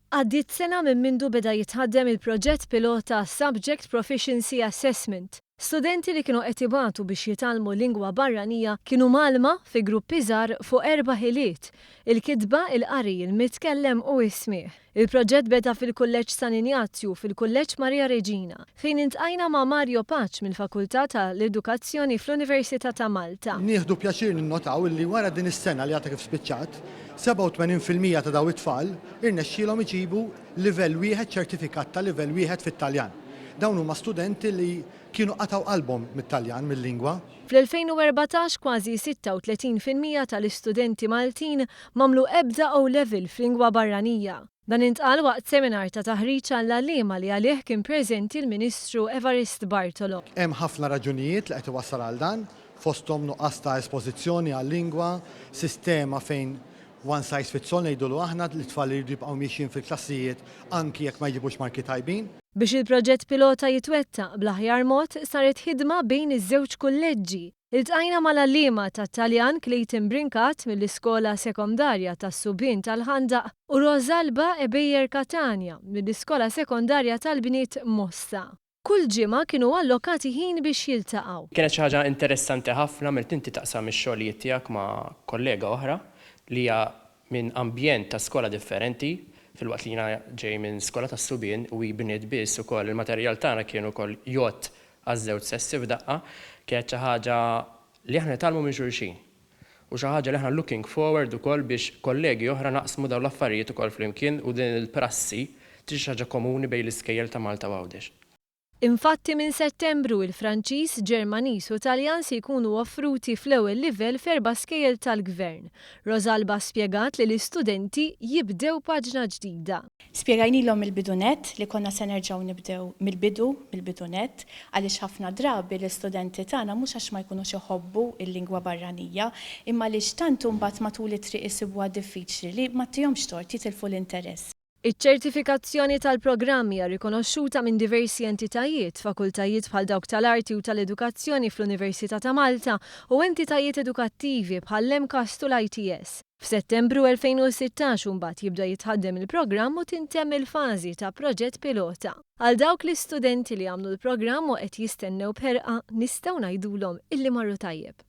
Għaddiet sena minn mindu beda jitħaddem il-proġett pilota Subject Proficiency Assessment. Studenti li kienu qed ibatu biex jitalmu lingwa barranija kienu malma fi gruppi żgħar fuq 4 ħiliet: il-kitba, il-qari, il-mitkellem u ismieħ. Il-proġett beda fil-Kulleġġ San Ignazju fil-Kulleġġ Marija Reġina, fejn intqajna ma' Mario Paċ mill-Fakultà tal-Edukazzjoni fl-Università ta' Malta. Nieħdu pjaċir ninnotaw li wara din is-sena li għadha kif spiċċat, 87% ta' daw it-tfal irnexxielhom iġibu livell wieħed ċertifikat ta' livell wieħed fit-Taljan. Dawn huma studenti li kienu qataw qalbhom mit-Taljan mill-lingwa. Fl-2014 kważi 36% tal-istudenti Maltin mamlu ebda O-level f'lingwa barranija. Dan intqal waqt seminar ta' taħriġ għall-għalliema li għalih kien preżenti l-Ministru Evarist Bartolo. Hemm ħafna raġunijiet li qed iwassal għal dan, fosthom nuqqas ta' espożizzjoni għal-lingwa, sistema fejn one size fits all ngħidulu aħna li tfal jridu jibqgħu mixjin fil-klassijiet anki jekk ma jġibux marki tajbin. Biex il-proġett pilota jitwettaq bl-aħjar mod saret ħidma bejn iż-żewġ kulleġġi. Iltqajna mal-għalliema tat-Taljan Clayton Brinkat mill-Iskola Sekondarja tas-Subien tal-Ħandaq u Rosalba Ebejjer Katania mill-Iskola Sekondarja tal-Bniet Mossa. Kull ġimgħa kienu allokati ħin biex jiltaqgħu. Kienet xi ħaġa interessanti ħafna meta inti taqsam ix-xogħlijiet tiegħek ma' kollega oħra li hija minn ambjent ta' skola differenti, fil-waqt li jiena ġej minn skola tas-Subien u bniet biss ukoll il-materjal tagħna kienu wkoll jgħod għaż-żewġ sessi f'daqqa, kienet xi ħaġa li aħna nitalmu minn xulxin. U xi ħaġa li aħna looking forward ukoll biex kollegi oħra naqsmu dawn l-affarijiet ukoll flimkien u din il-prassi tiġi xi ħaġa komuni bejn l-iskejjel ta' Malta u Għawdex. Infatti minn Settembru il-Franċiż, Ġermaniż u Taljan se jkunu offruti fl-ewwel livell f'erba' skejjel tal-Gvern. Rosalba spjegat li l-istudenti jibdew paġna ġdida. Spjegajnilhom il-bidunet li konna se nerġgħu nibdew mill-bidunet għaliex ħafna drabi l-istudenti tagħna mhux għax ma jkunux iħobbu il-lingwa barranija, imma li xtantu mbagħad matul it-triq isibuha diffiċli li ma tihomx tort jitilfu l-interess. Iċ-ċertifikazzjoni tal-programmi hija rikonoxxuta minn diversi entitajiet, fakultajiet bħal dawk tal-arti u tal-edukazzjoni fl-Università ta' Malta u entitajiet edukattivi bħal l-MCAST u l-ITS. F'Settembru 2016 mbagħad jibda jitħaddem il-programm u tintemm il-fażi ta' proġett pilota. Għal dawk l-istudenti li għamlu l-programm u qed jistennew b'ħerqa nistgħu ngħidulhom illi marru tajjeb.